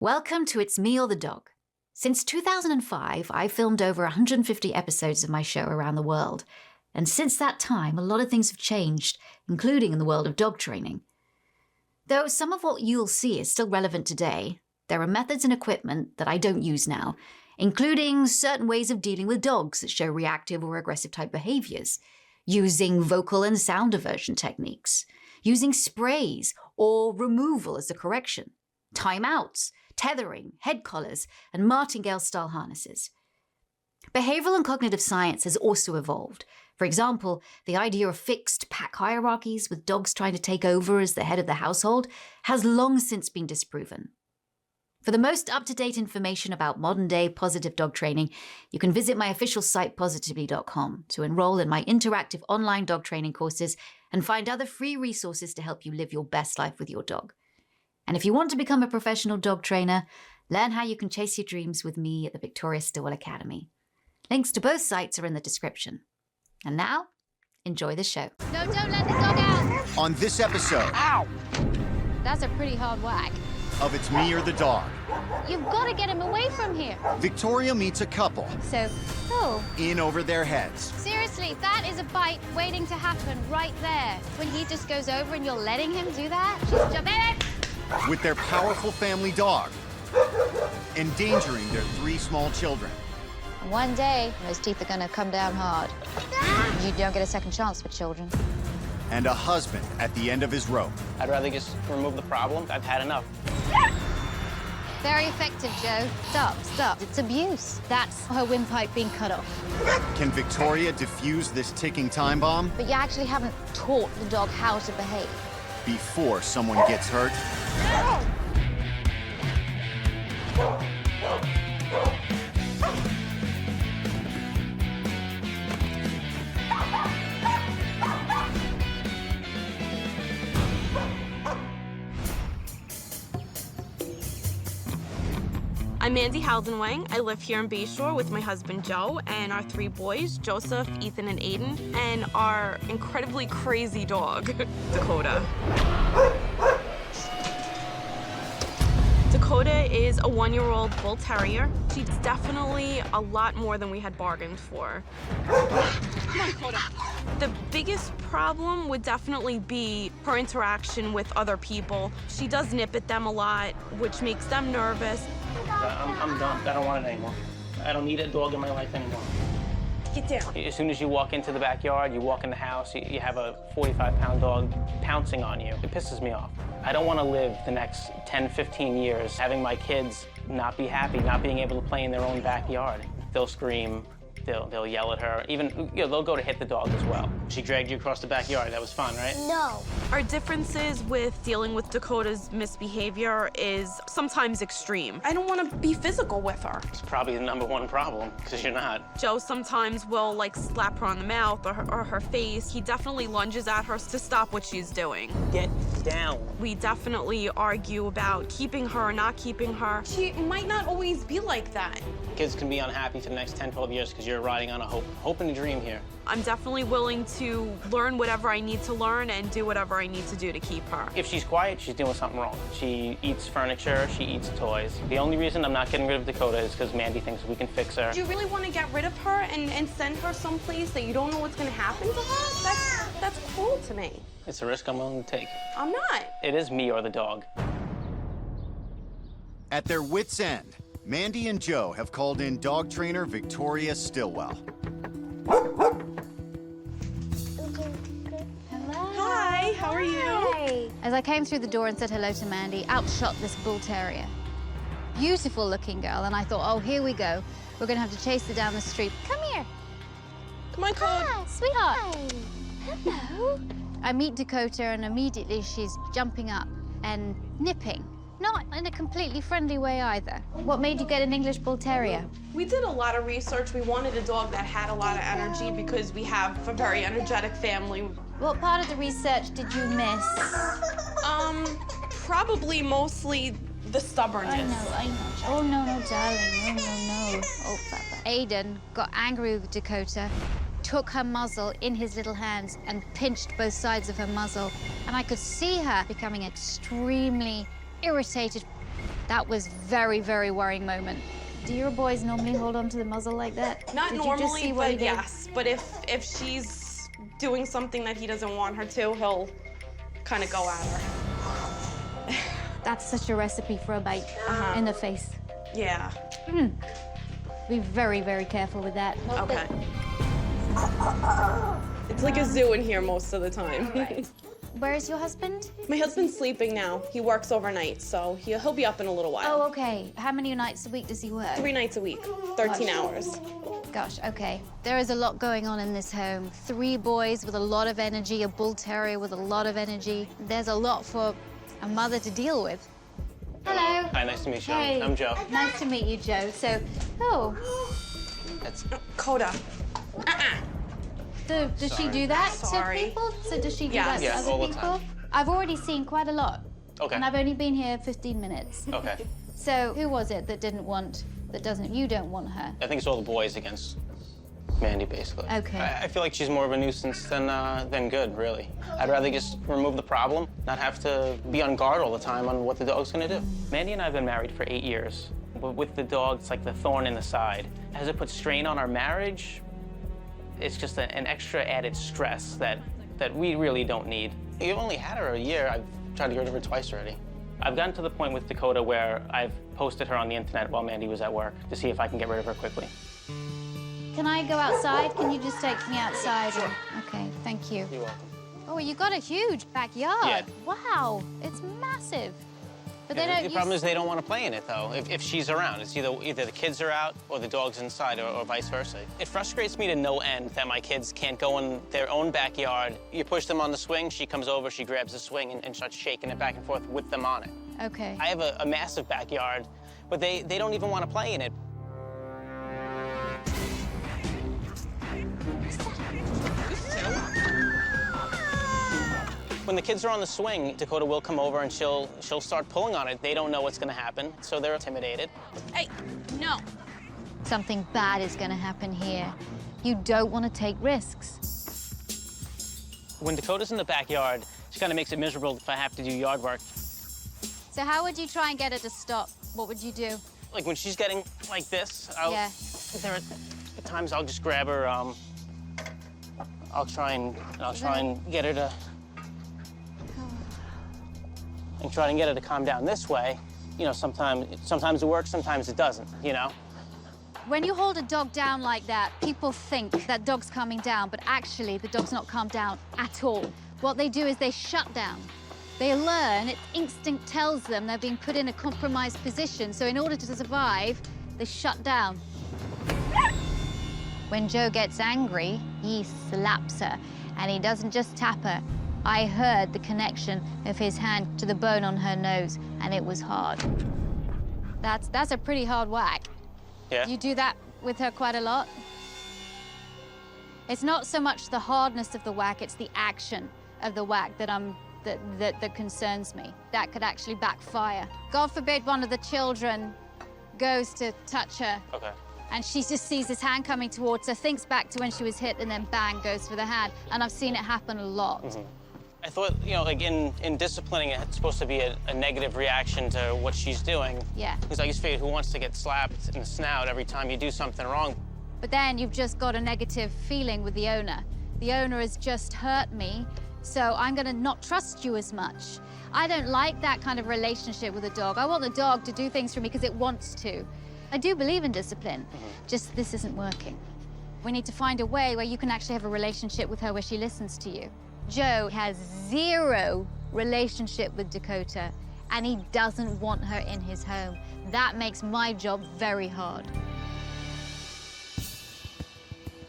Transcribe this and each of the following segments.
Welcome to It's Me or the Dog. Since 2005, I've filmed over 150 episodes of my show around the world. And since that time, a lot of things have changed, including in the world of dog training. Though some of what you'll see is still relevant today, there are methods and equipment that I don't use now, including certain ways of dealing with dogs that show reactive or aggressive type behaviors, using vocal and sound diversion techniques, using sprays or removal as a correction, timeouts, tethering, head collars, and martingale-style harnesses. Behavioral and cognitive science has also evolved. For example, the idea of fixed pack hierarchies with dogs trying to take over as the head of the household has long since been disproven. For the most up-to-date information about modern-day positive dog training, you can visit my official site positively.com to enroll in my interactive online dog training courses and find other free resources to help you live your best life with your dog. And if you want to become a professional dog trainer, learn how you can chase your dreams with me at the Victoria Stilwell Academy. Links to both sites are in the description. And now, enjoy the show. No, don't let the dog out! On this episode... Ow! That's a pretty hard whack. ...of It's Me or the Dog. You've got to get him away from here. Victoria meets a couple. In over their heads. Seriously, that is a bite waiting to happen right there. When he just goes over and you're letting him do that, she's jumping. With their powerful family dog, endangering their 3 small children. One day, those teeth are going to come down hard. You don't get a second chance with children. And a husband at the end of his rope. I'd rather just remove the problem. I've had enough. Very effective, Joe. Stop. It's abuse. That's her windpipe being cut off. Can Victoria defuse this ticking time bomb? But you actually haven't taught the dog how to behave. Before someone gets hurt? I'm Mandy Haldenwang. I live here in Bayshore with my husband Joe and our 3 boys, Joseph, Ethan, and Aiden, and our incredibly crazy dog, Dakota. Dakota is a 1-year-old bull terrier. She's definitely a lot more than we had bargained for. Come on, Dakota. The biggest problem would definitely be her interaction with other people. She does nip at them a lot, which makes them nervous. I'm done. I don't want it anymore. I don't need a dog in my life anymore. Get down. As soon as you walk into the backyard, you walk in the house, you have a 45-pound dog pouncing on you. It pisses me off. I don't want to live the next 10, 15 years having my kids not be happy, not being able to play in their own backyard. They'll scream. They'll yell at her. Even, they'll go to hit the dog as well. She dragged you across the backyard. That was fun, right? No. Our differences with dealing with Dakota's misbehavior is sometimes extreme. I don't want to be physical with her. It's probably the #1 problem, because you're not. Joe sometimes will, slap her on the mouth or her face. He definitely lunges at her to stop what she's doing. Get down. We definitely argue about keeping her or not keeping her. She might not always be like that. Kids can be unhappy for the next 10, 12 years because you're riding on a hope and a dream here. I'm definitely willing to learn whatever I need to learn and do whatever I need to do to keep her. If she's quiet, she's doing something wrong. She eats furniture, she eats toys. The only reason I'm not getting rid of Dakota is because Mandy thinks we can fix her. Do you really want to get rid of her and send her someplace that you don't know what's going to happen to her? That's cruel to me. It's a risk I'm willing to take. I'm not. It is me or the dog. At their wits' end, Mandy and Joe have called in dog trainer Victoria Stilwell. Hi, how are you? Hi. As I came through the door and said hello to Mandy, out shot this bull terrier. Beautiful looking girl, and I thought, oh, here we go. We're gonna have to chase her down the street. Come here. Come on, Code. Hi, sweetheart. Hi. Hello. I meet Dakota, and immediately she's jumping up and nipping. Not in a completely friendly way either. What made you get an English bull terrier? We did a lot of research. We wanted a dog that had a lot of energy because we have a very energetic family. What part of the research did you miss? Probably mostly the stubbornness. I know. Oh, no, darling. No. Oh, Papa. Aiden got angry with Dakota, took her muzzle in his little hands and pinched both sides of her muzzle. And I could see her becoming extremely irritated, That was very, very worrying moment. Do your boys normally hold on to the muzzle like that? Not Did you just normally, see what he but did? yes. But if she's doing something that he doesn't want her to, he'll kind of go at her. That's such a recipe for a bite in the face. Yeah. Be very, very careful with that. Okay. It's like a zoo in here most of the time. Right. Where is your husband? My husband's sleeping now. He works overnight, so he'll be up in a little while. Oh, okay. How many nights a week does he work? 3 nights a week, 13 hours. Gosh, okay. There is a lot going on in this home. 3 boys with a lot of energy, a bull terrier with a lot of energy. There's a lot for a mother to deal with. Hello. Hi, nice to meet you. Hey. I'm Joe. Nice to meet you, Joe. So, That's Coda. so does she do that Sorry. to people? So does she do Yes. that to Yes, other all the people? time. I've already seen quite a lot. okay. And I've only been here 15 minutes. Okay. So who was it that you don't want her? I think it's all the boys against Mandy, basically. Okay. I feel like she's more of a nuisance than good, really. I'd rather just remove the problem, not have to be on guard all the time on what the dog's gonna do. Mandy and I have been married for 8 years. But with the dog, it's like the thorn in the side. Has it put strain on our marriage? It's just an extra added stress that we really don't need. You've only had her a year. I've tried to get rid of her twice already. I've gotten to the point with Dakota where I've posted her on the internet while Mandy was at work to see if I can get rid of her quickly. Can I go outside? Can you just take me outside? Sure. Okay, thank you. You're welcome. Oh, you got a huge backyard. Yeah. Wow, it's massive. But they Yeah, don't the problem is they don't want to play in it, though, if she's around. It's either the kids are out or the dog's inside or vice versa. It frustrates me to no end that my kids can't go in their own backyard. You push them on the swing, she comes over, she grabs the swing and starts shaking it back and forth with them on it. Okay. I have a massive backyard, but they don't even want to play in it. When the kids are on the swing, Dakota will come over and she'll start pulling on it. They don't know what's going to happen, so they're intimidated. Hey, no. Something bad is going to happen here. You don't want to take risks. When Dakota's in the backyard, she kind of makes it miserable if I have to do yard work. So how would you try and get her to stop? What would you do? Like when she's getting like this, Yeah. there are at times I'll just grab her. I'll try and get her to calm down this way. You know, sometimes it works, sometimes it doesn't. You know. When you hold a dog down like that, people think that dog's calming down, but actually the dog's not calmed down at all. What they do is they shut down. They learn, its instinct tells them they're being put in a compromised position, so in order to survive, they shut down. When Joe gets angry, he slaps her, and he doesn't just tap her. I heard the connection of his hand to the bone on her nose, and it was hard. That's a pretty hard whack. Yeah. You do that with her quite a lot? It's not so much the hardness of the whack, it's the action of the whack that concerns me. That could actually backfire. God forbid one of the children goes to touch her. Okay. And she just sees his hand coming towards her, thinks back to when she was hit, and then bang, goes for the hand. And I've seen it happen a lot. Mm-hmm. I thought, you know, like in disciplining, it's supposed to be a negative reaction to what she's doing. Yeah. Because I just figured, who wants to get slapped in the snout every time you do something wrong? But then you've just got a negative feeling with the owner. The owner has just hurt me, so I'm gonna not trust you as much. I don't like that kind of relationship with a dog. I want the dog to do things for me because it wants to. I do believe in discipline, just this isn't working. We need to find a way where you can actually have a relationship with her where she listens to you. Joe has 0 relationship with Dakota, and he doesn't want her in his home. That makes my job very hard.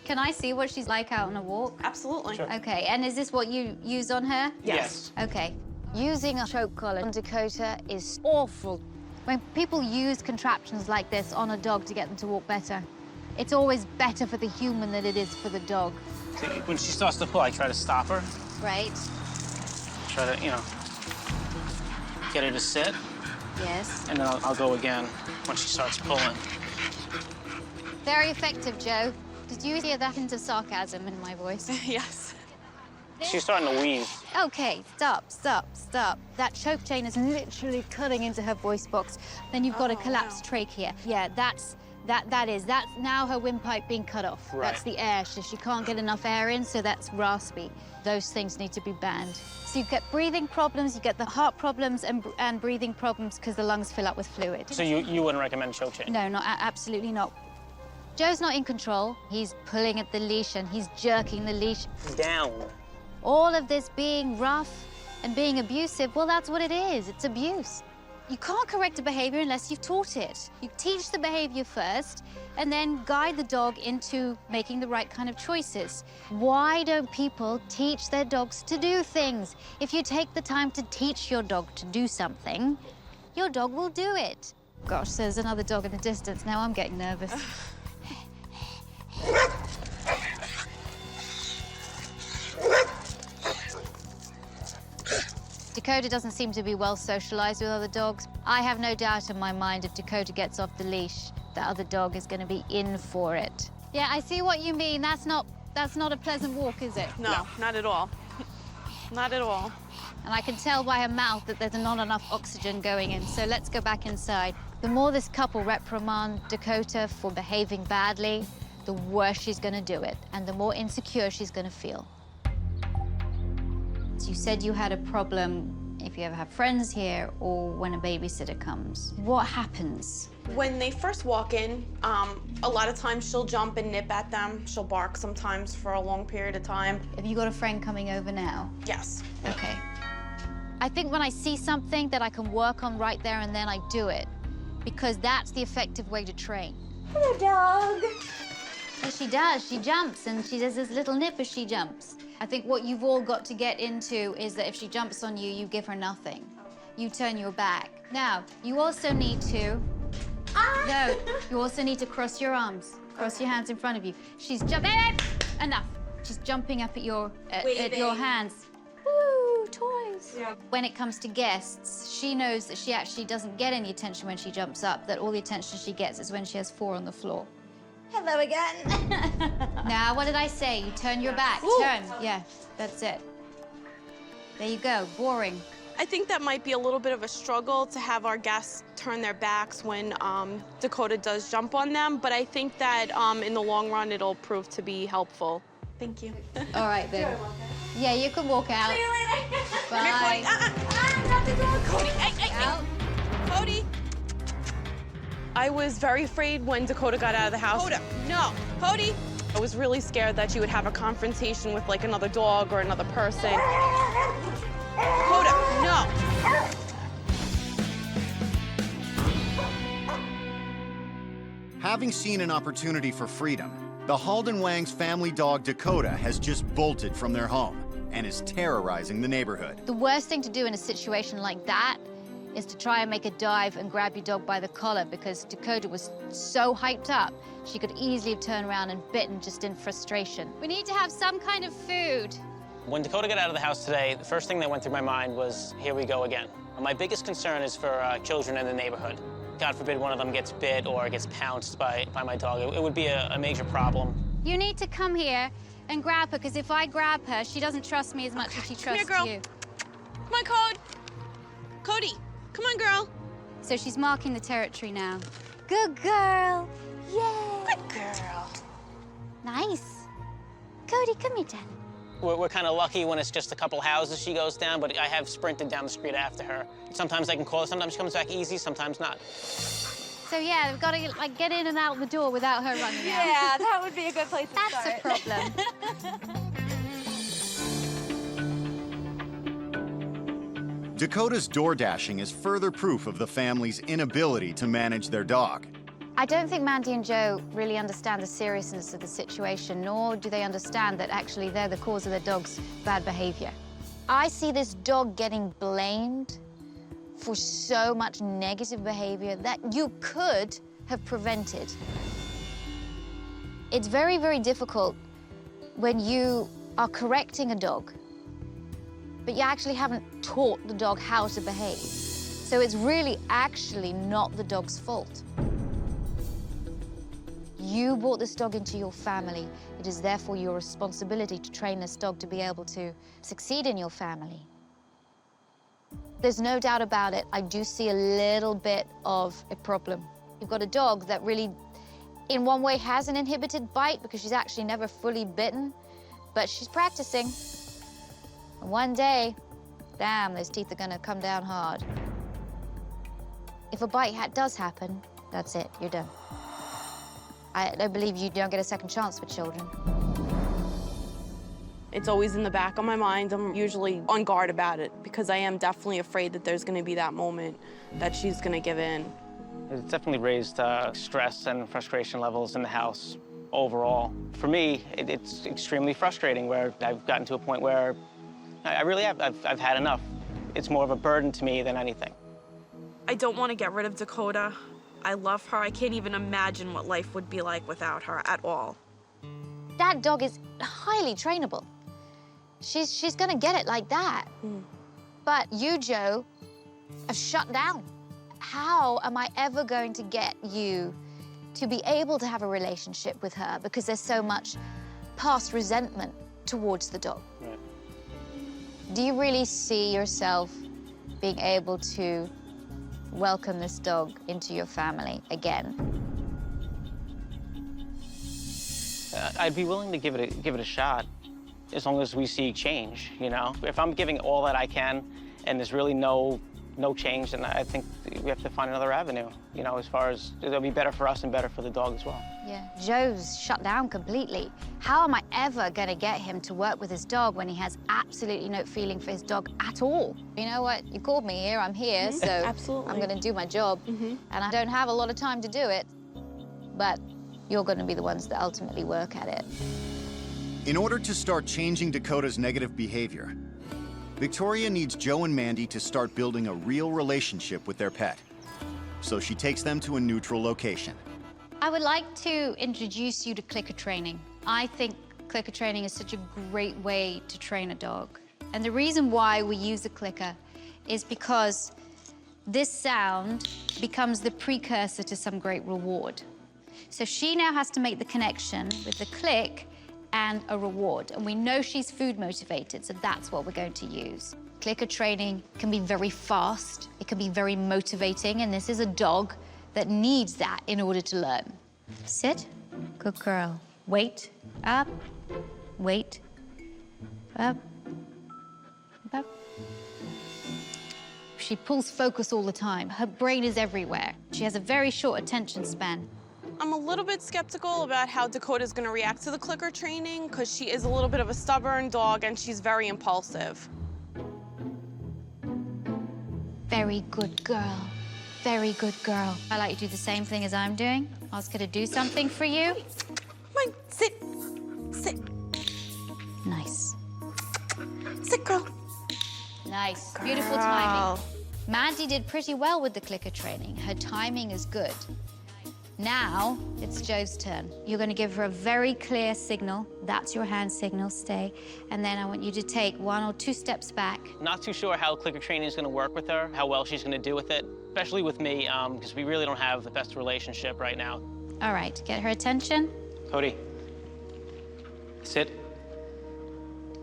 Can I see what she's like out on a walk? Absolutely. Sure. Okay, and is this what you use on her? Yes. Okay. Using a choke collar on Dakota is awful. When people use contraptions like this on a dog to get them to walk better, it's always better for the human than it is for the dog. See, when she starts to pull, I try to stop her. Right? Try to, you know, get her to sit, Yes. and then I'll go again when she starts pulling. Very effective, Joe. Did you hear that hint of sarcasm in my voice? Yes. She's starting to wheeze. Okay, stop, stop, stop. That choke chain is literally cutting into her voice box. Then you've got a collapsed trachea. Yeah, that's now her windpipe being cut off. Right. That's the air. She can't get enough air in, so that's raspy. Those things need to be banned. So you get breathing problems, you get the heart problems and breathing problems because the lungs fill up with fluid. So you wouldn't recommend choke chain? No, absolutely not. Joe's not in control. He's pulling at the leash and he's jerking the leash down. All of this being rough and being abusive, well, that's what it is. It's abuse. You can't correct a behavior unless you've taught it. You teach the behavior first and then guide the dog into making the right kind of choices. Why don't people teach their dogs to do things? If you take the time to teach your dog to do something, your dog will do it. Gosh, there's another dog in the distance. Now I'm getting nervous. Dakota doesn't seem to be well socialized with other dogs. I have no doubt in my mind if Dakota gets off the leash, the other dog is going to be in for it. Yeah, I see what you mean. That's not a pleasant walk, is it? No, not at all. Not at all. And I can tell by her mouth that there's not enough oxygen going in, so let's go back inside. The more this couple reprimand Dakota for behaving badly, the worse she's going to do it, and the more insecure she's going to feel. You said you had a problem if you ever have friends here or when a babysitter comes. What happens? When they first walk in, a lot of times she'll jump and nip at them. She'll bark sometimes for a long period of time. Have you got a friend coming over now? Yes. Okay. I think when I see something that I can work on right there and then I do it, because that's the effective way to train. Hello, dog. Yes, she does. She jumps and she does this little nip as she jumps. I think what you've all got to get into is that if she jumps on you, you give her nothing. You turn your back. Now, you also need to... No, you also need to cross your arms. Cross your hands in front of you. She's jumping... Enough. She's jumping up at your hands. Woo, toys. Yeah. When it comes to guests, she knows that she actually doesn't get any attention when she jumps up, that all the attention she gets is when she has 4 on the floor. Hello again. Now, what did I say? You turn your back. Ooh. Turn. Yeah, that's it. There you go. Boring. I think that might be a little bit of a struggle to have our guests turn their backs when Dakota does jump on them, but I think that in the long run, it'll prove to be helpful. Thank you. All right, then. Yeah, you can walk out. See you later. Bye. Not the dog. Cody, hey. Out. Cody. I was very afraid when Dakota got out of the house. Dakota, no. Cody. I was really scared that you would have a confrontation with like another dog or another person. Dakota, no. Having seen an opportunity for freedom, the Halden Wang's family dog Dakota has just bolted from their home and is terrorizing the neighborhood. The worst thing to do in a situation like that is to try and make a dive and grab your dog by the collar, because Dakota was so hyped up, she could easily have turned around and bitten just in frustration. We need to have some kind of food. When Dakota got out of the house today, the first thing that went through my mind was, here we go again. My biggest concern is for children in the neighborhood. God forbid one of them gets bit or gets pounced by my dog. It would be a major problem. You need to come here and grab her, because if I grab her, she doesn't trust me as much as she trusts Come here, girl. you. Come on, Code. Cody, come on, girl. So she's marking the territory now. Good girl. Yay. Good girl. Nice. Cody, come here, Daddy. We're kind of lucky when it's just a couple houses she goes down, but I have sprinted down the street after her. Sometimes I can call her, sometimes she comes back easy, sometimes not. So yeah, we've got to like get in and out the door without her running out. Yeah, that would be a good place to That's start. a problem. Dakota's door dashing is further proof of the family's inability to manage their dog. I don't think Mandy and Joe really understand the seriousness of the situation, nor do they understand that actually they're the cause of their dog's bad behavior. I see this dog getting blamed for so much negative behavior that you could have prevented. It's very, very difficult when you are correcting a dog, but you actually haven't taught the dog how to behave. So it's really actually not the dog's fault. You brought this dog into your family. It is therefore your responsibility to train this dog to be able to succeed in your family. There's no doubt about it, I do see a little bit of a problem. You've got a dog that really, in one way, has an inhibited bite because she's actually never fully bitten, but she's practicing. And one day, damn, those teeth are gonna come down hard. If a bite does happen, that's it, you're done. I don't believe you don't get a second chance with children. It's always in the back of my mind. I'm usually on guard about it because I am definitely afraid that there's gonna be that moment that she's gonna give in. It's definitely raised stress and frustration levels in the house overall. For me, it's extremely frustrating where I've gotten to a point where I really have. I've had enough. It's more of a burden to me than anything. I don't want to get rid of Dakota. I love her. I can't even imagine what life would be like without her at all. That dog is highly trainable. She's gonna get it like that. But you, Joe, have shut down. How am I ever going to get you to be able to have a relationship with her because there's so much past resentment towards the dog? Right. Do you really see yourself being able to welcome this dog into your family again? I'd be willing to give it a shot as long as we see change, you know? If I'm giving all that I can and there's really no change, then I think we have to find another avenue, you know, as far as it'll be better for us and better for the dog as well. Yeah, Joe's shut down completely. How am I ever gonna get him to work with his dog when he has absolutely no feeling for his dog at all? You know what, you called me here, I'm here, so Absolutely. I'm gonna do my job. And I don't have a lot of time to do it, but you're gonna be the ones that ultimately work at it. In order to start changing Dakota's negative behavior, Victoria needs Joe and Mandy to start building a real relationship with their pet. So she takes them to a neutral location. I would like to introduce you to clicker training. I think clicker training is such a great way to train a dog. And the reason why we use the clicker is because this sound becomes the precursor to some great reward. So she now has to make the connection with the click and a reward. And we know she's food motivated, so that's what we're going to use. Clicker training can be very fast, it can be very motivating, and this is a dog that needs that in order to learn. Sit, good girl. Wait, up, wait, up, up. She pulls focus all the time. Her brain is everywhere. She has a very short attention span. I'm a little bit skeptical about how Dakota's gonna react to the clicker training because she is a little bit of a stubborn dog and she's very impulsive. Very good girl. Very good girl. I like you to do the same thing as I'm doing. Ask her to do something for you. Come on, sit. Sit. Nice. Sit, girl. Nice. Beautiful timing. Mandy did pretty well with the clicker training. Her timing is good. Now, it's Joe's turn. You're gonna give her a very clear signal. That's your hand signal, stay. And then I want you to take 1 or 2 steps back. Not too sure how clicker training is gonna work with her, how well she's gonna do with it, especially with me, because we really don't have the best relationship right now. All right, get her attention. Cody, sit.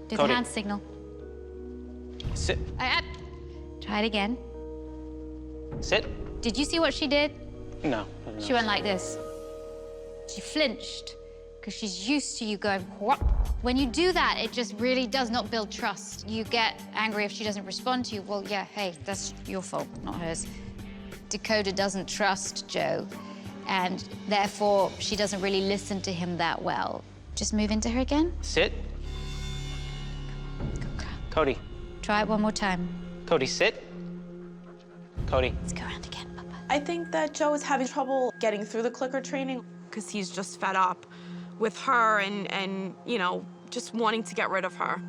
Do Cody. the hand signal. Sit. Try it again. Sit. Did you see what she did? No. She went like this. She flinched because she's used to you going, whoop. When you do that, it just really does not build trust. You get angry if she doesn't respond to you. Well, yeah, hey, that's your fault, not hers. Dakota doesn't trust Joe, and therefore she doesn't really listen to him that well. Just move into her again. Sit. Good girl. Cody. Try it one more time. Cody, sit. Cody. Let's go around again, Papa. I think that Joe is having trouble getting through the clicker training because he's just fed up with her and you know, just wanting to get rid of her.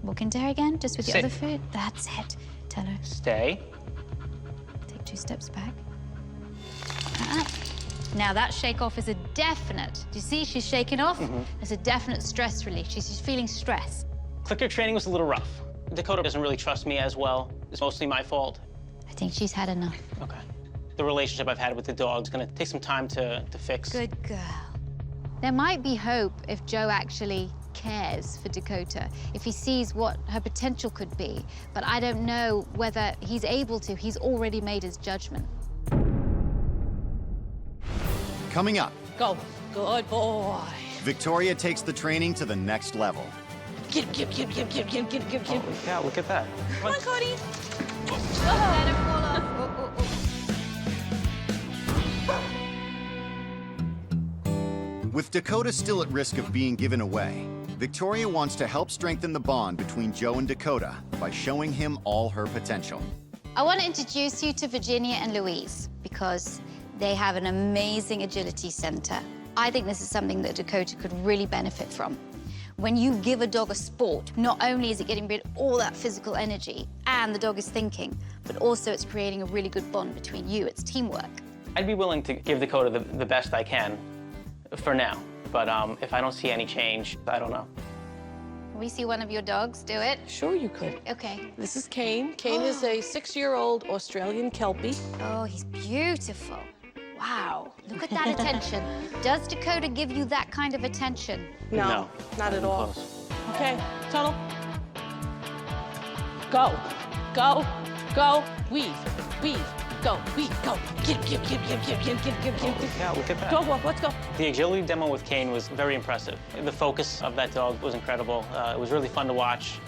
Walk into her again, just with your Sit. other foot. That's it. Tell her. Stay. Take 2 steps back. Now that shake off is a definite. Do you see she's shaking off? It's a definite stress relief. She's feeling stress. Clicker training was a little rough. Dakota doesn't really trust me as well. It's mostly my fault. I think she's had enough. Okay. The relationship I've had with the dog is going to take some time to fix. Good girl. There might be hope if Joe actually cares for Dakota, if he sees what her potential could be. But I don't know whether he's able to. He's already made his judgment. Coming up, Go. Good boy. Victoria takes the training to the next level. Get him. Yeah, look at that. Come on, Cody. Let him fall off. With Dakota still at risk of being given away, Victoria wants to help strengthen the bond between Joe and Dakota by showing him all her potential. I want to introduce you to Virginia and Louise because they have an amazing agility center. I think this is something that Dakota could really benefit from. When you give a dog a sport, not only is it getting rid of all that physical energy and the dog is thinking, but also it's creating a really good bond between you. It's teamwork. I'd be willing to give Dakota the best I can for now. But if I don't see any change, I don't know. Can we see one of your dogs do it? Sure you could. Okay. This is Kane. Kane is a 6-year-old Australian Kelpie. Oh, he's beautiful. Wow, look at that attention. Does Dakota give you that kind of attention? No, not at all. Close. Okay, tunnel. Go. Weave. Go. Weave. Go. Get him. Yeah, look at that. Go, let's go. The agility demo with Kane was very impressive. The focus of that dog was incredible. It was really fun to watch.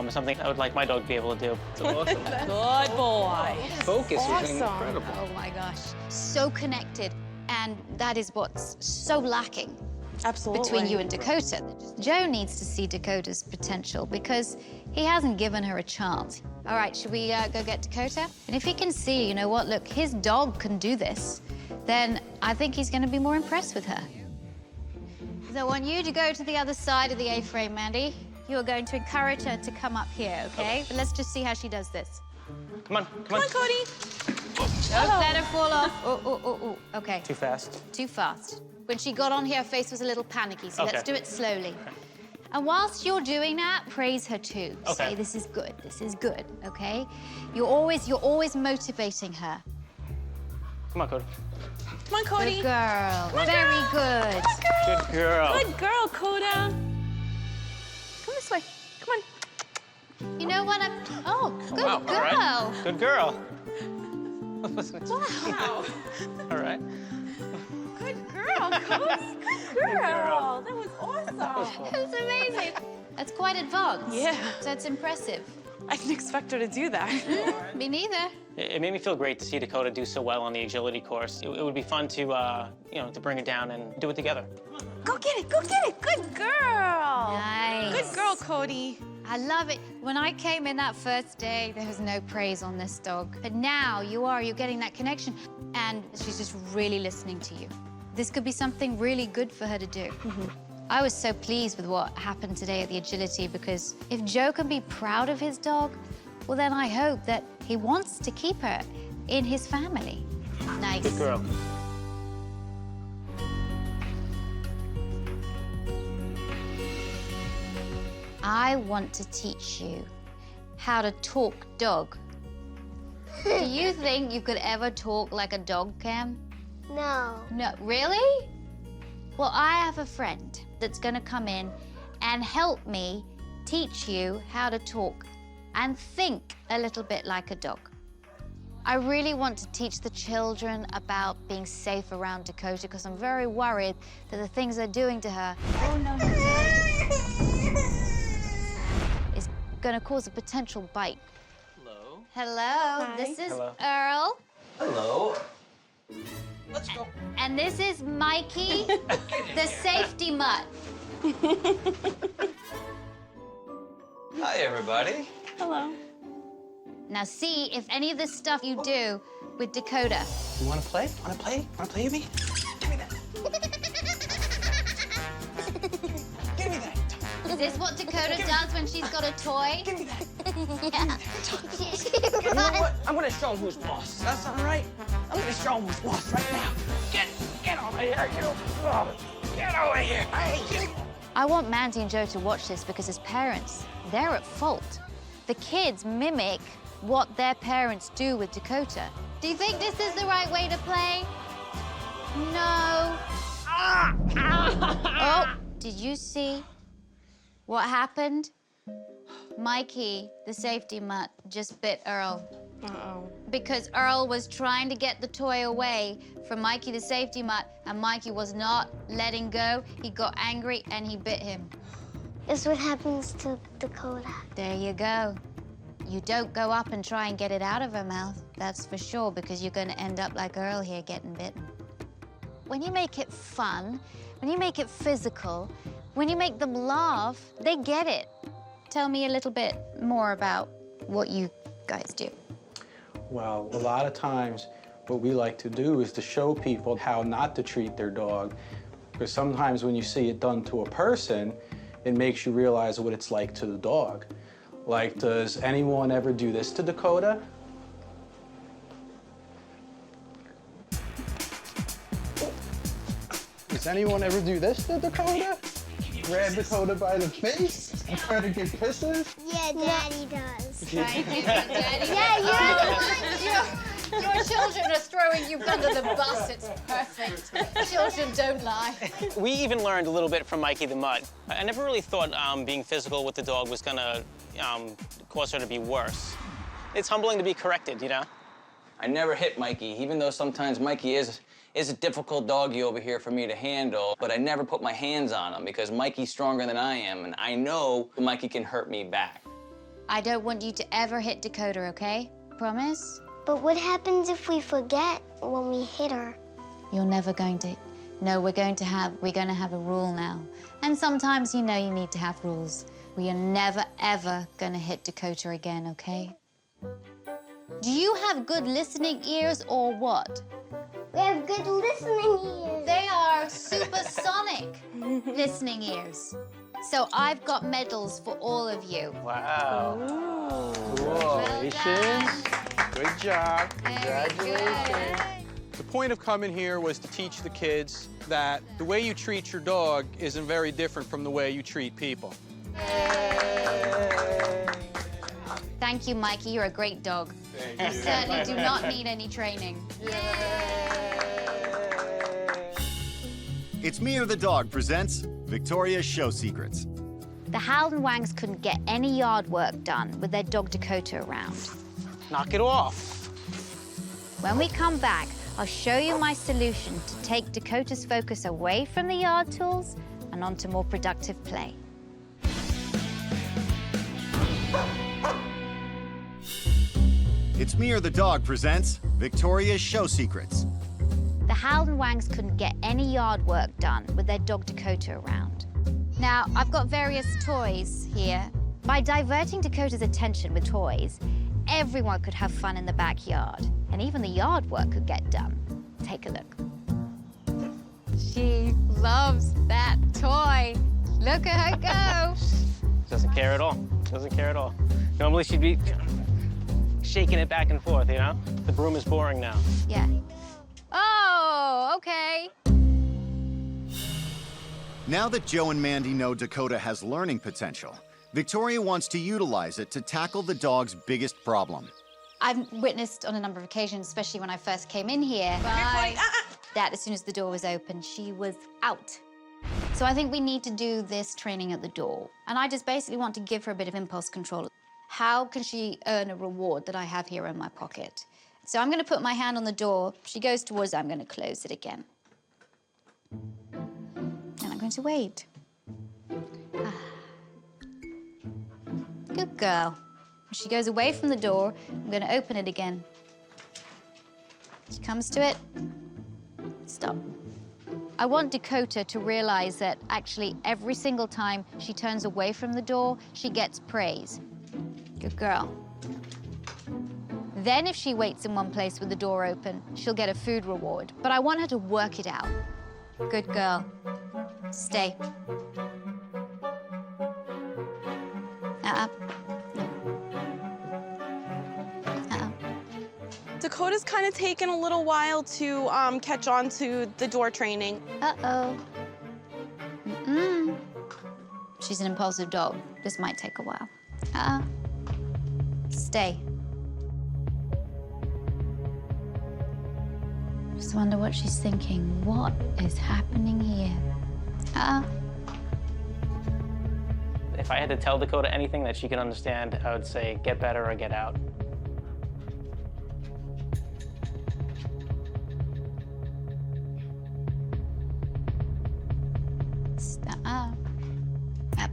Something I would like my dog to be able to do. Awesome. Good boy. Focus is Awesome. incredible. Oh my gosh, so connected. And that is what's so lacking Absolutely. between you and Dakota. Joe needs to see Dakota's potential because he hasn't given her a chance. All right, should we go get Dakota? And if he can see, you know what, look, his dog can do this, then I think he's going to be more impressed with her. So I want you to go to the other side of the A-frame, Mandy. You are going to encourage her to come up here, okay? But let's just see how she does this. Come on. Come on, Cody. Oh, let her fall off. Oh, okay. Too fast. Too fast. When she got on here, her face was a little panicky, so Okay. let's do it slowly. And whilst you're doing that, praise her too. Okay. Say, this is good, okay? You're always motivating her. Come on, Cody. Come on, Cody. Good girl. Very good. Good girl. Good girl, Coda. Come this way. Come on. You know what? Oh, good Wow, girl. all right. Good girl. Wow. All right. Good girl, Cody. Good girl. That was awesome. That's amazing. That's quite advanced. Yeah. That's impressive. I didn't expect her to do that. Me neither. It made me feel great to see Dakota do so well on the agility course. It would be fun to, to bring it down and do it together. Go get it. Good girl. Nice. Good girl, Cody. I love it. When I came in that first day, there was no praise on this dog. But now you're getting that connection, and she's just really listening to you. This could be something really good for her to do. I was so pleased with what happened today at the agility because if Joe can be proud of his dog, well, then I hope that he wants to keep her in his family. Nice. Good girl. I want to teach you how to talk dog. Do you think you could ever talk like a dog, Cam? No. No, really? Well, I have a friend that's gonna come in and help me teach you how to talk and think a little bit like a dog. I really want to teach the children about being safe around Dakota because I'm very worried that the things they're doing to her is gonna cause a potential bite. Hello. Hello, Hi. this is Hello. Earl. Hello. Let's go. And this is Mikey, the safety mutt. Hi, everybody. Hello. Now see if any of this stuff you do with Dakota. You want to play? Want to play? Want to play with me? Give me that. Give me that. Is this what Dakota does when she's got a toy? Give me that. Yeah. You know what? I'm gonna show him who's boss. That's all right. I'm gonna show him who's boss right now. Get over here, you. Oh, get over here. Hey, you. I want Mandy and Joe to watch this because as parents, they're at fault. The kids mimic what their parents do with Dakota. Do you think this is the right way to play? No. Oh, did you see what happened? Mikey, the safety mutt, just bit Earl. Uh-oh. Because Earl was trying to get the toy away from Mikey, the safety mutt, and Mikey was not letting go. He got angry and he bit him. It's what happens to Dakota. There you go. You don't go up and try and get it out of her mouth, that's for sure, because you're gonna end up like Earl here getting bitten. When you make it fun, when you make it physical, when you make them laugh, they get it. Tell me a little bit more about what you guys do. Well, a lot of times what we like to do is to show people how not to treat their dog. Because sometimes when you see it done to a person, it makes you realize what it's like to the dog. Like, does anyone ever do this to Dakota? Does anyone ever do this to Dakota? Grab Dakota by the face and try to get kisses? Yeah, Daddy does. Trying to do that, Daddy. Yeah, Your children are throwing you under the bus. It's perfect. Children don't lie. We even learned a little bit from Mikey the Mutt. I never really thought being physical with the dog was gonna cause her to be worse. It's humbling to be corrected, you know? I never hit Mikey, even though sometimes Mikey is a difficult doggy over here for me to handle, but I never put my hands on him because Mikey's stronger than I am, and I know Mikey can hurt me back. I don't want you to ever hit Dakota, okay? Promise? But what happens if we forget when we hit her? You're never going to. No, we're going to have a rule now. And sometimes, you know, you need to have rules. We are never, ever gonna hit Dakota again, okay? Do you have good listening ears or what? We have good listening ears. They are supersonic listening ears. So I've got medals for all of you. Wow. Congratulations. Good job. Congratulations. The point of coming here was to teach the kids that the way you treat your dog isn't very different from the way you treat people. Thank you, Mikey. You're a great dog. You certainly do not need any training. It's Me or the Dog presents Victoria's Show Secrets. The Howden Wangs couldn't get any yard work done with their dog Dakota around. Knock it off. When we come back, I'll show you my solution to take Dakota's focus away from the yard tools and onto more productive play. It's Me or the Dog presents Victoria's Show Secrets. The Howden Wangs couldn't get any yard work done with their dog Dakota around. Now, I've got various toys here. By diverting Dakota's attention with toys, everyone could have fun in the backyard, and even the yard work could get done. Take a look. She loves that toy. Look at her go. Doesn't care at all. Doesn't care at all. Normally she'd be shaking it back and forth, you know? The broom is boring now. Yeah. Oh, okay. Now that Joe and Mandy know Dakota has learning potential, Victoria wants to utilize it to tackle the dog's biggest problem. I've witnessed on a number of occasions, especially when I first came in here, that as soon as the door was open, she was out. So I think we need to do this training at the door. And I just basically want to give her a bit of impulse control. How can she earn a reward that I have here in my pocket? So I'm gonna put my hand on the door. She goes towards it, I'm gonna close it again. And I'm going to wait. Good girl. When she goes away from the door, I'm gonna open it again. She comes to it, stop. I want Dakota to realize that actually every single time she turns away from the door, she gets praise. Good girl. Then if she waits in one place with the door open, she'll get a food reward. But I want her to work it out. Good girl. Stay. Dakota's kind of taken a little while to catch on to the door training. Uh-oh. Mm-mm. She's an impulsive dog. This might take a while. Stay. Just wonder what she's thinking. What is happening here? If I had to tell Dakota anything that she could understand, I would say get better or get out.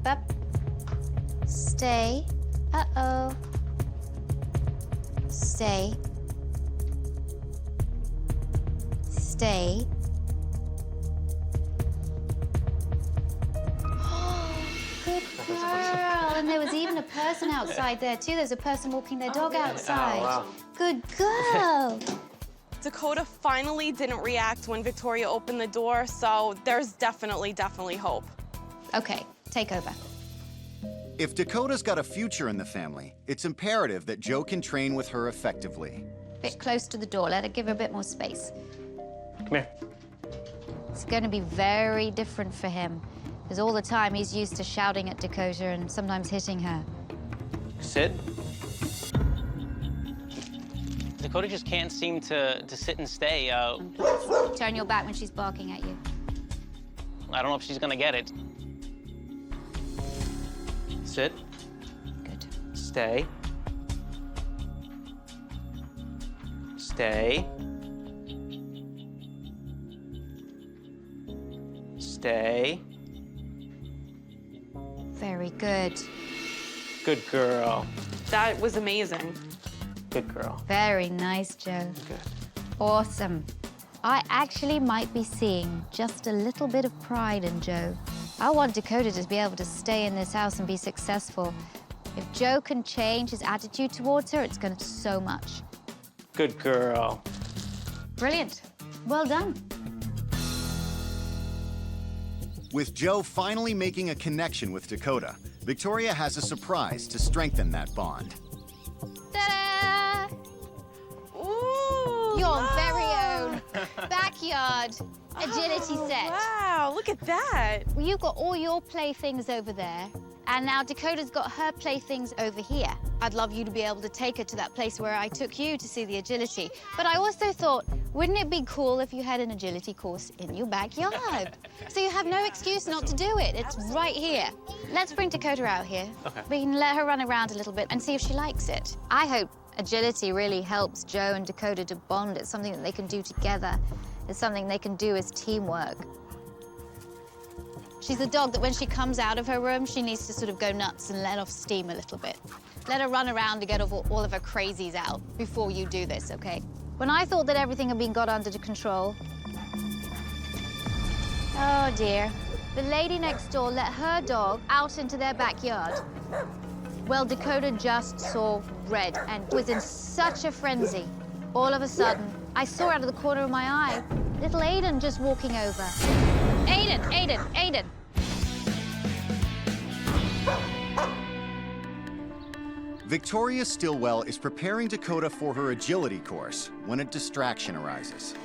Up. Stay. Uh-oh. Stay. Stay. Good girl. And there was even a person outside there, too. There's a person walking their dog outside. Oh, wow. Good girl. Dakota finally didn't react when Victoria opened the door, so there's definitely hope. Okay, take over. If Dakota's got a future in the family, it's imperative that Joe can train with her effectively. Bit close to the door. Let her give her a bit more space. Come here. It's going to be very different for him, because all the time he's used to shouting at Dakota and sometimes hitting her. Sit. Dakota just can't seem to sit and stay. Turn your back when she's barking at you. I don't know if she's gonna get it. Sit. Good. Stay. Stay. Stay. Very good. Good girl. That was amazing. Good girl. Very nice, Joe. Good. Awesome. I actually might be seeing just a little bit of pride in Joe. I want Dakota to be able to stay in this house and be successful. If Joe can change his attitude towards her, it's going to do so much. Good girl. Brilliant. Well done. With Joe finally making a connection with Dakota, Victoria has a surprise to strengthen that bond. Ta-da! Ooh, Your very own backyard agility set. Wow, look at that. Well, you've got all your playthings over there, and now Dakota's got her playthings over here. I'd love you to be able to take her to that place where I took you to see the agility. But I also thought, wouldn't it be cool if you had an agility course in your backyard? So you have no excuse not to do it. It's right here. Let's bring Dakota out here. Okay. We can let her run around a little bit and see if she likes it. I hope agility really helps Joe and Dakota to bond. It's something that they can do together. It's something they can do as teamwork. She's the dog that when she comes out of her room, she needs to sort of go nuts and let off steam a little bit. Let her run around to get all of her crazies out before you do this, okay? When I thought that everything had been got under control, oh dear, the lady next door let her dog out into their backyard. Well, Dakota just saw red and was in such a frenzy. All of a sudden, I saw out of the corner of my eye, little Aiden just walking over. Aiden, Aiden, Aiden. Victoria Stilwell is preparing Dakota for her agility course when a distraction arises.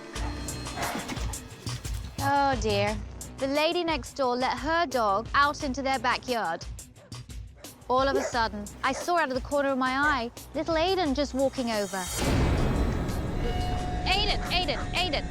Oh dear. The lady next door let her dog out into their backyard. All of a sudden, I saw out of the corner of my eye, little Aiden just walking over. Aiden, Aiden, Aiden.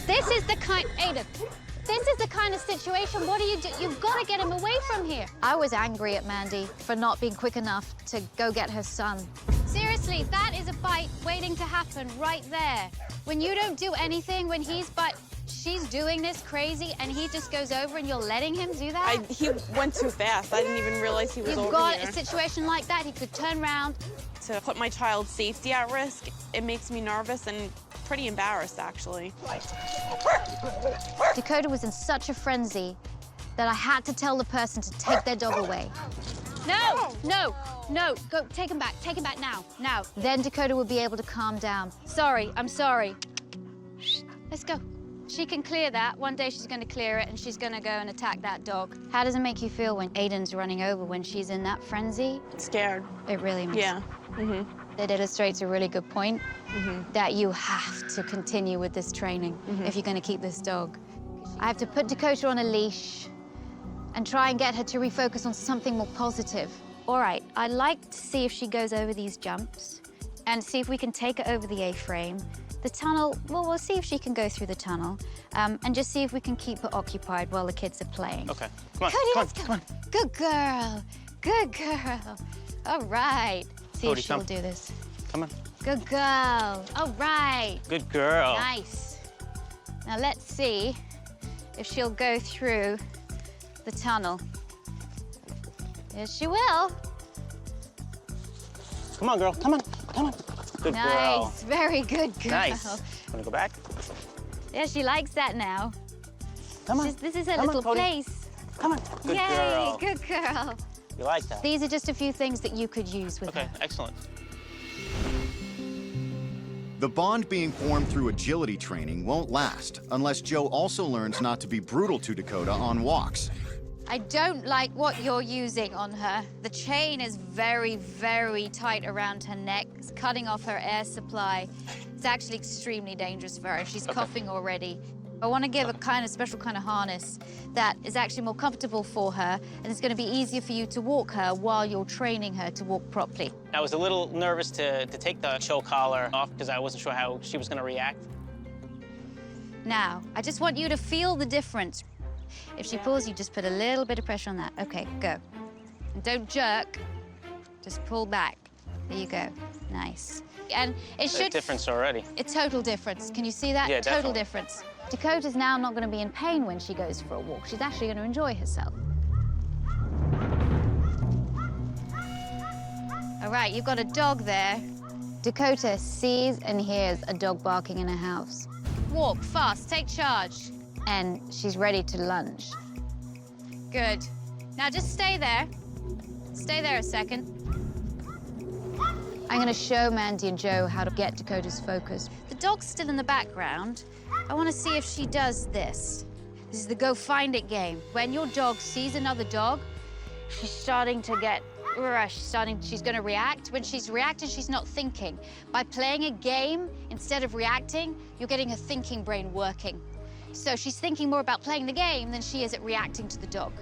This is the kind of situation. What do you do? You've got to get him away from here. I was angry at Mandy for not being quick enough to go get her son. Seriously, that is a bite waiting to happen right there. When you don't do anything, when she's doing this crazy and he just goes over and you're letting him do that? He went too fast. I didn't even realize he was over You've got here. a situation like that, he could turn around. To put my child's safety at risk, it makes me nervous and pretty embarrassed, actually. Dakota was in such a frenzy that I had to tell the person to take their dog away. No, no, no, go, take him back now. Then Dakota would be able to calm down. Sorry, I'm sorry. Shh, let's go. She can clear that. One day she's gonna clear it and she's gonna go and attack that dog. How does it make you feel when Aiden's running over when she's in that frenzy? Scared. It really makes Yeah. It illustrates a really good point that you have to continue with this training if you're gonna keep this dog. I have to put Dakota on a leash and try and get her to refocus on something more positive. All right, I'd like to see if she goes over these jumps and see if we can take her over the A-frame The tunnel, well, we'll see if she can go through the tunnel and just see if we can keep her occupied while the kids are playing. Okay, come on, Cody, come on, let's go. come on. Good girl, good girl. All right. See Cody, if she'll come. do this. Come on. Good girl. All right. Good girl. Nice. Now let's see if she'll go through the tunnel. Yes, she will. Come on, girl, come on, come on. Good girl. Nice, very good girl. Nice. Wanna go back? Yeah, she likes that now. Come on. This is her Come on, little Cody. place. Come on. Good Yay, girl. good girl. You like that? These are just a few things that you could use with Okay, her. excellent. The bond being formed through agility training won't last unless Joe also learns not to be brutal to Dakota on walks. I don't like what you're using on her. The chain is very, very tight around her neck. It's cutting off her air supply. It's actually extremely dangerous for her. She's coughing already. I want to give a kind of special kind of harness that is actually more comfortable for her, and it's going to be easier for you to walk her while you're training her to walk properly. I was a little nervous to take the show collar off because I wasn't sure how she was going to react. Now, I just want you to feel the difference. If she pulls, you just put a little bit of pressure on that. Okay, go. And don't jerk. Just pull back. There you go. Nice. And it should... A difference already. A total difference. Can you see that? Yeah, Total definitely. difference. Dakota's now not going to be in pain when she goes for a walk. She's actually going to enjoy herself. All right, you've got a dog there. Dakota sees and hears a dog barking in her house. Walk fast, take charge. And she's ready to lunge. Good. Now just stay there. Stay there a second. I'm gonna show Mandy and Joe how to get Dakota's focus. The dog's still in the background. I wanna see if she does this. This is the go find it game. When your dog sees another dog, she's starting to get she's gonna react. When she's reacting, she's not thinking. By playing a game instead of reacting, you're getting her thinking brain working. So she's thinking more about playing the game than she is at reacting to the dog.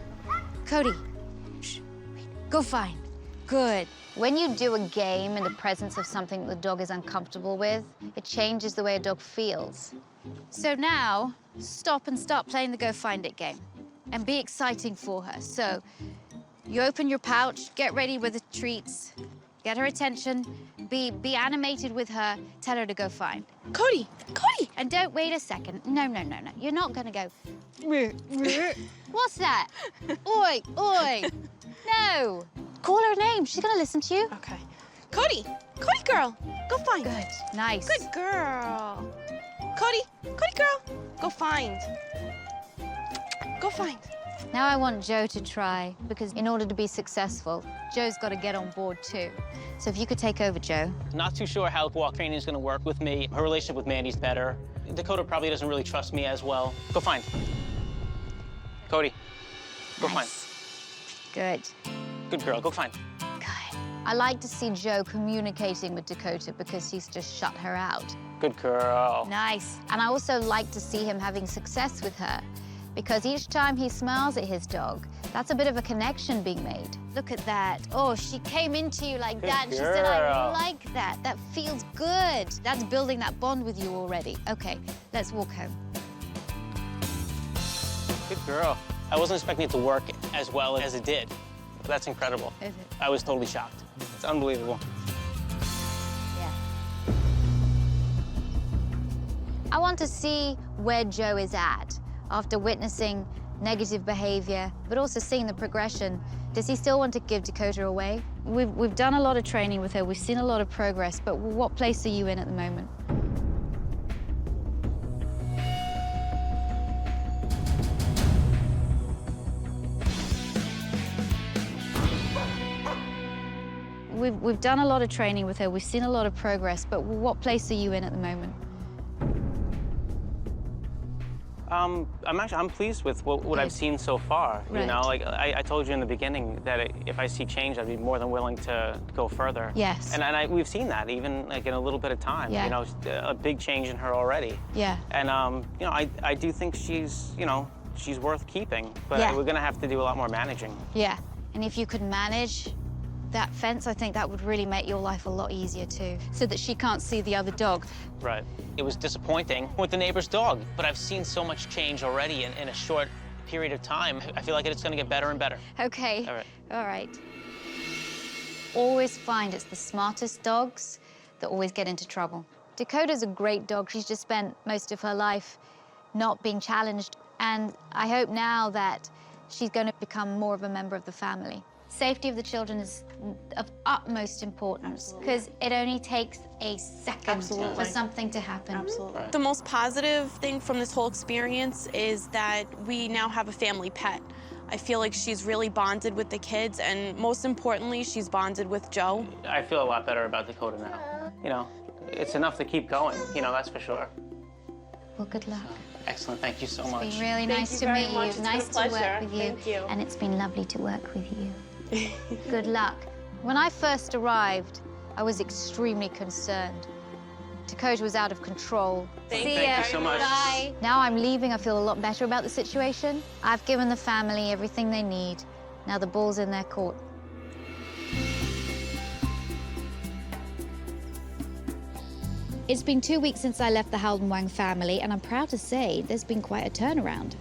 Cody, shh, go find. Good. When you do a game in the presence of something the dog is uncomfortable with, it changes the way a dog feels. So now, stop and start playing the go find it game and be exciting for her. So you open your pouch, get ready with the treats, get her attention, be animated with her, tell her to go find. Cody, Cody! And don't wait a second. No. You're not gonna go, what's that? Oi, oi. No. Call her name. She's gonna listen to you. Okay. Cody, Cody girl, go find. Good. Nice. Good girl. Cody, Cody girl, go find. Go find. Now I want Joe to try, because in order to be successful, Joe's got to get on board too. So if you could take over, Joe. Not too sure how walk training is going to work with me. Her relationship with Mandy's better. Dakota probably doesn't really trust me as well. Go find. Cody, go find. Good. Good girl, go find. Good. I like to see Joe communicating with Dakota because he's just shut her out. Good girl. Nice. And I also like to see him having success with her, because each time he smiles at his dog, that's a bit of a connection being made. Look at that. Oh, she came into you like Good that, and she said, I girl. like that. That feels good. That's building that bond with you already. Okay, let's walk home. Good girl. I wasn't expecting it to work as well as it did. That's incredible. Is it? I was totally shocked. It's unbelievable. Yeah. I want to see where Joe is at after witnessing negative behavior, but also seeing the progression. Does he still want to give Dakota away? We've done a lot of training with her. We've seen a lot of progress, but what place are you in at the moment? We've done a lot of training with her. We've seen a lot of progress, but what place are you in at the moment? I'm pleased with what I've seen so far. Right. You know, like I told you in the beginning that if I see change, I'd be more than willing to go further. Yes. And we've seen that even like in a little bit of time. Yeah. You know, a big change in her already. Yeah. And you know, I do think she's she's worth keeping, but Yeah. we're gonna have to do a lot more managing. Yeah. And if you could manage that fence, I think that would really make your life a lot easier too, so that she can't see the other dog. Right. It was disappointing with the neighbor's dog, but I've seen so much change already in a short period of time. I feel like it's going to get better and better. Okay. All right. All right. Always find it's the smartest dogs that always get into trouble. Dakota's a great dog. She's just spent most of her life not being challenged, and I hope now that she's going to become more of a member of the family. Safety of the children is of utmost importance because it only takes a second for something to happen. Absolutely. The most positive thing from this whole experience is that we now have a family pet. I feel like she's really bonded with the kids, and most importantly, she's bonded with Joe. I feel a lot better about Dakota now. You know, it's enough to keep going, you know, that's for sure. Well, good luck. Excellent, thank you so much. It's been really nice to meet you. Nice to work with you. Thank you. And it's been lovely to work with you. Good luck. When I first arrived, I was extremely concerned. Dakota was out of control. Thank you so much. Bye. Now I'm leaving, I feel a lot better about the situation. I've given the family everything they need. Now the ball's in their court. It's been 2 weeks since I left the Howden Wang family, and I'm proud to say there's been quite a turnaround.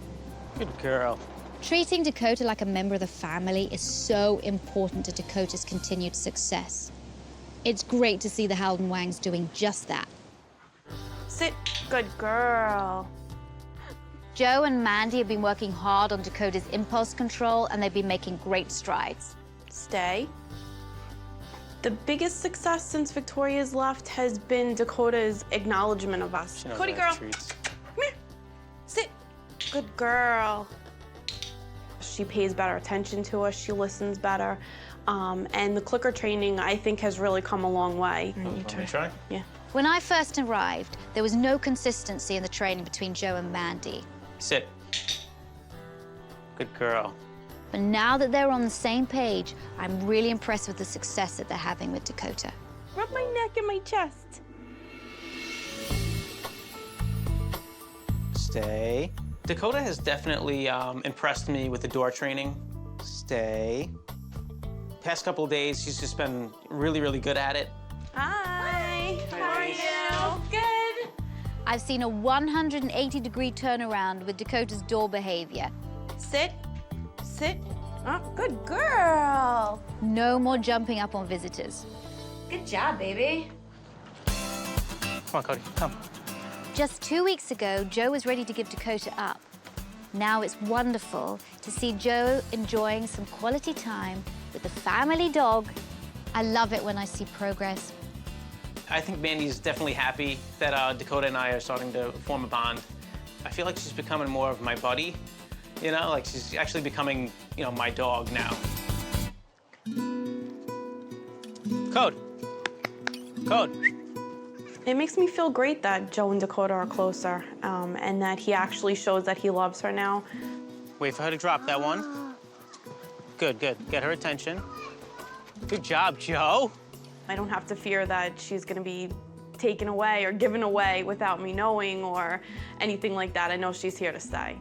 Good girl. Treating Dakota like a member of the family is so important to Dakota's continued success. It's great to see the Howden Wangs doing just that. Sit. Good girl. Joe and Mandy have been working hard on Dakota's impulse control, and they've been making great strides. Stay. The biggest success since Victoria's left has been Dakota's acknowledgement of us. Cody girl, come here. Sit. Good girl. She pays better attention to us, she listens better. And the clicker training, I think, has really come a long way. Want me to try? Yeah. When I first arrived, there was no consistency in the training between Joe and Mandy. Sit. Good girl. But now that they're on the same page, I'm really impressed with the success that they're having with Dakota. Rub my neck and my chest. Stay. Dakota has definitely impressed me with the door training. Stay. Past couple of days, she's just been really, really good at it. Hi. How are you? Good. I've seen a 180-degree turnaround with Dakota's door behavior. Sit. Sit. Oh, good girl. No more jumping up on visitors. Good job, baby. Come on, Cody, come. Just 2 weeks ago, Joe was ready to give Dakota up. Now it's wonderful to see Joe enjoying some quality time with the family dog. I love it when I see progress. I think Mandy's definitely happy that Dakota and I are starting to form a bond. I feel like she's becoming more of my buddy, you know? Like she's actually becoming, you know, my dog now. Code. Code. It makes me feel great that Joe and Dakota are closer, and that he actually shows that he loves her now. Wait for her to drop that one. Good, good. Get her attention. Good job, Joe. I don't have to fear that she's gonna be taken away or given away without me knowing or anything like that. I know she's here to stay.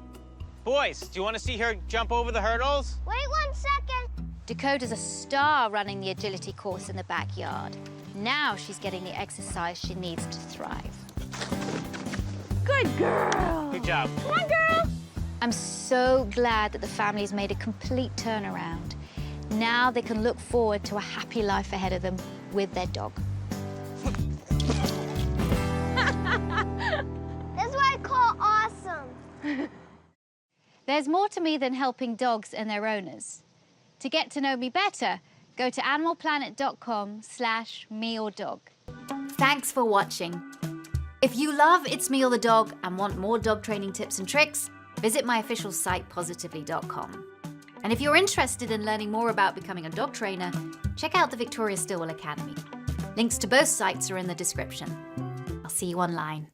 Boys, do you want to see her jump over the hurdles? Wait 1 second. Dakota's a star running the agility course in the backyard. Now she's getting the exercise she needs to thrive. Good girl. Good job. Come on, girl. I'm so glad that the family's made a complete turnaround. Now they can look forward to a happy life ahead of them with their dog. That's what I call awesome. There's more to me than helping dogs and their owners. To get to know me better, go to animalplanet.com/meordog. Thanks for watching. If you love It's Me or the Dog and want more dog training tips and tricks, visit my official site, positively.com. And if you're interested in learning more about becoming a dog trainer, check out the Victoria Stilwell Academy. Links to both sites are in the description. I'll see you online.